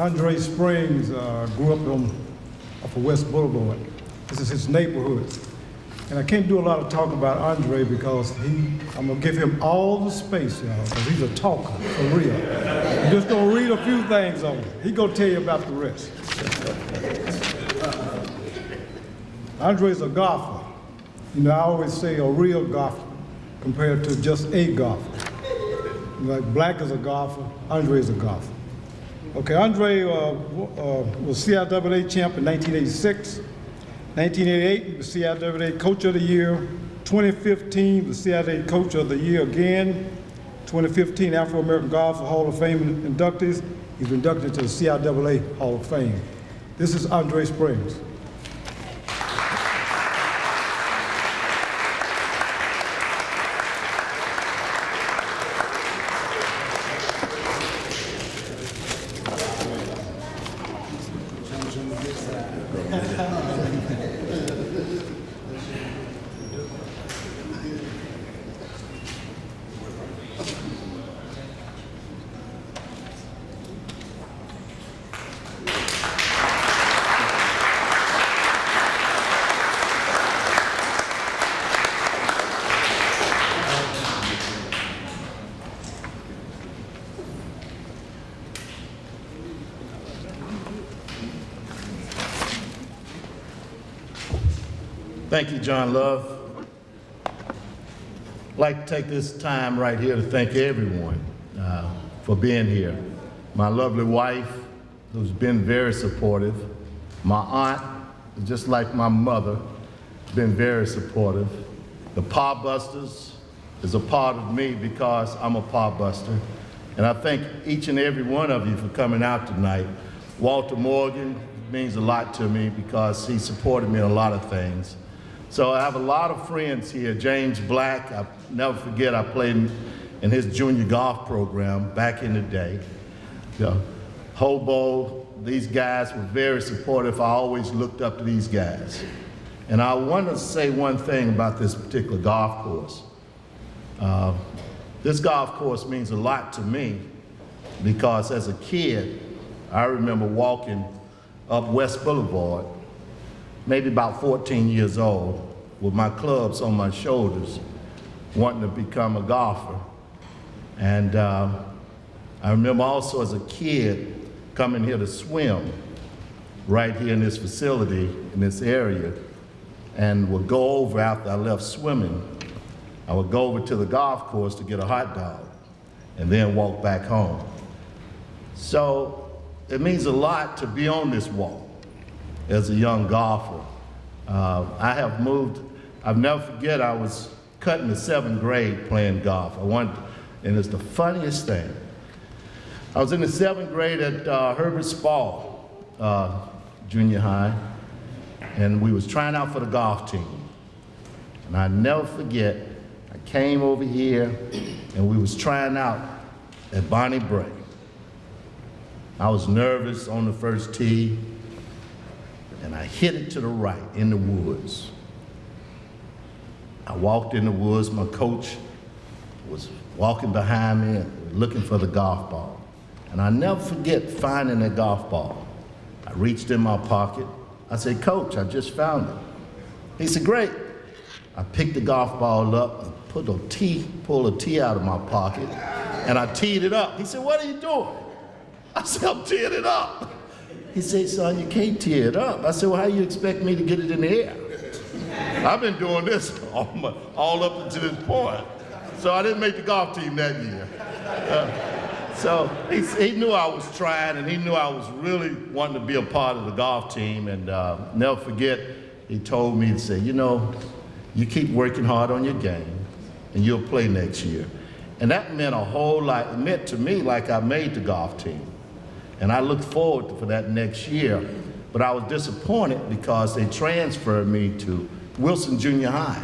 André Springs grew up off of West Boulevard. This is his neighborhood. And I can't do a lot of talking about André because I'm gonna give him all the space, y'all, because he's a talker, for real. I'm just gonna read a few things on him. He's gonna tell you about the rest. André's a golfer. You know, I always say a real golfer compared to just a golfer. Like Black is a golfer, André is a golfer. Okay, André was CIAA champ in 1986. 1988, he was CIAA Coach of the Year. 2015, the CIAA Coach of the Year again. 2015, Afro-American Golfer Hall of Fame inductees. He's inducted into the CIAA Hall of Fame. This is André Springs. Thank you, John Love. I'd like to take this time right here to thank everyone for being here. My lovely wife, who's been very supportive. My aunt, just like my mother, been very supportive. The Paw Busters is a part of me because I'm a Paw Buster. And I thank each and every one of you for coming out tonight. Walter Morgan means a lot to me because he supported me in a lot of things. So I have a lot of friends here. James Black, I'll never forget, I played in his junior golf program back in the day. Hobo, these guys were very supportive. I always looked up to these guys. And I want to say one thing about this particular golf course. This golf course means a lot to me because as a kid, I remember walking up West Boulevard, maybe about 14 years old, with my clubs on my shoulders, wanting to become a golfer. And I remember also as a kid coming here to swim right here in this facility, in this area, and would go over after I left swimming. I would go over to the golf course to get a hot dog and then walk back home. So it means a lot to be on this walk as a young golfer. I'll never forget, I was cut in the 7th grade playing golf. And it's the funniest thing. I was in the 7th grade at Herbert Spall Junior High, and we was trying out for the golf team. And I never forget, I came over here and we was trying out at Bonnie Bray. I was nervous on the first tee, and I hit it to the right in the woods. I walked in the woods, my coach was walking behind me and looking for the golf ball. And I never forget finding that golf ball. I reached in my pocket. I said, "Coach, I just found it." He said, "Great." I picked the golf ball up and pulled a tee out of my pocket, and I teed it up. He said, "What are you doing?" I said, "I'm teeing it up." He said, "Son, you can't tee it up." I said, "Well, how do you expect me to get it in the air? I've been doing this all up until this point." So I didn't make the golf team that year. So he knew I was trying, and he knew I was really wanting to be a part of the golf team. And never forget, he told me to say, "You know, you keep working hard on your game, and you'll play next year." And that meant a whole lot. It meant to me like I made the golf team. And I looked forward for that next year. But I was disappointed because they transferred me to Wilson Junior High.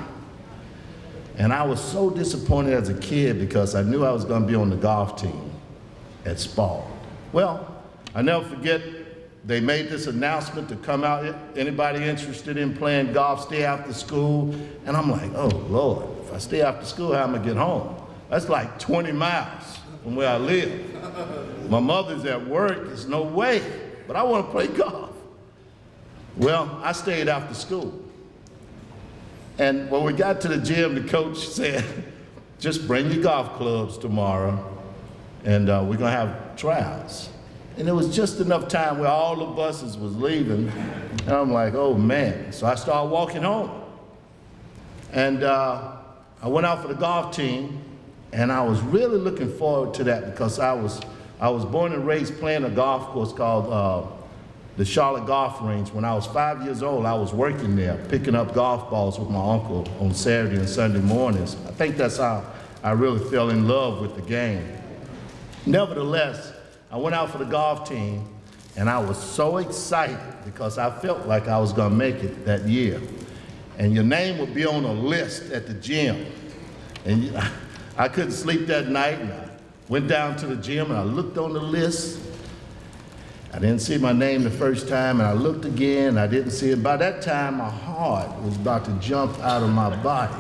And I was so disappointed as a kid because I knew I was going to be on the golf team at Spall. Well, I never forget, they made this announcement to come out, anybody interested in playing golf, stay after school. And I'm like, oh Lord, if I stay after school, how am I gonna get home? That's like 20 miles. from where I live. My mother's at work, there's no way, but I want to play golf. Well, I stayed after school. And when we got to the gym, the coach said, just bring your golf clubs tomorrow, and we're gonna have tryouts. And it was just enough time where all the buses was leaving, and I'm like, oh man. So I started walking home. And I went out for the golf team, and I was really looking forward to that because I was born and raised playing a golf course called the Charlotte Golf Range. When I was 5 years old, I was working there, picking up golf balls with my uncle on Saturday and Sunday mornings. I think that's how I really fell in love with the game. Nevertheless, I went out for the golf team, and I was so excited because I felt like I was gonna make it that year. And your name would be on a list at the gym. And I couldn't sleep that night, and I went down to the gym, and I looked on the list. I didn't see my name the first time, and I looked again, and I didn't see it. By that time, my heart was about to jump out of my body.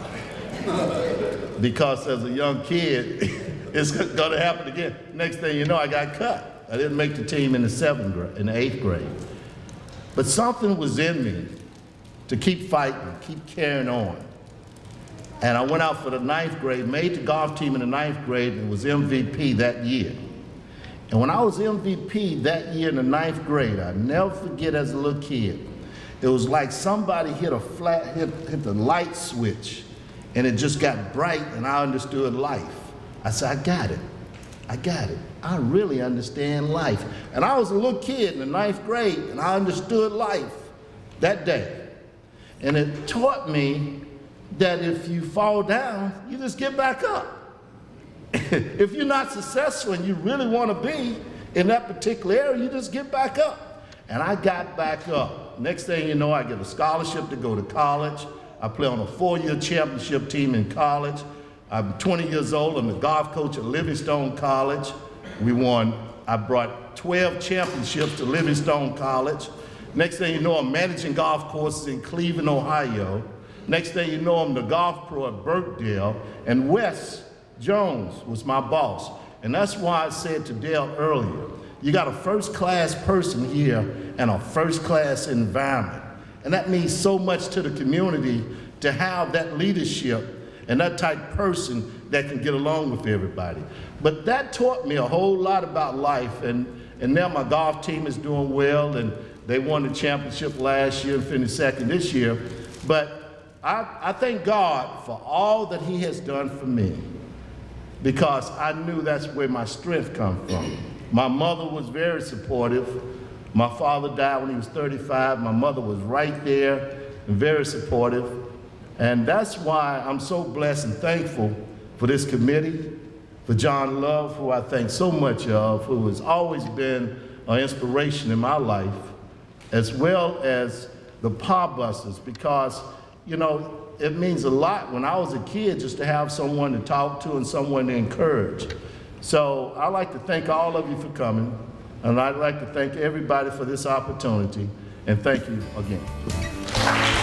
Because as a young kid, it's gonna happen again. Next thing you know, I got cut. I didn't make the team in the 8th grade. But something was in me to keep fighting, keep carrying on. And I went out for the 9th grade, made the golf team in the 9th grade, and was MVP that year. And when I was MVP that year in the 9th grade, I never forget as a little kid, it was like somebody hit the light switch, and it just got bright, and I understood life. I said, I got it. I really understand life. And I was a little kid in the 9th grade, and I understood life that day. And it taught me that if you fall down, you just get back up. If you're not successful and you really want to be in that particular area, you just get back up. And I got back up. Next thing you know, I get a scholarship to go to college. I play on a 4-year championship team in college. I'm 20 years old. I'm the golf coach at Livingstone College. I brought 12 championships to Livingstone College. Next thing you know, I'm managing golf courses in Cleveland, Ohio. Next thing you know, I'm the golf pro at Birkdale, and Wes Jones was my boss. And that's why I said to Dale earlier, you got a first-class person here and a first-class environment. And that means so much to the community to have that leadership and that type of person that can get along with everybody. But that taught me a whole lot about life, and now my golf team is doing well, and they won the championship last year and finished second this year. But I thank God for all that He has done for me, because I knew that's where my strength comes from. My mother was very supportive. My father died when he was 35. My mother was right there and very supportive. And that's why I'm so blessed and thankful for this committee, for John Love, who I think so much of, who has always been an inspiration in my life, as well as the Paw Busters, because, you know, it means a lot when I was a kid just to have someone to talk to and someone to encourage. So I'd like to thank all of you for coming, and I'd like to thank everybody for this opportunity, and thank you again.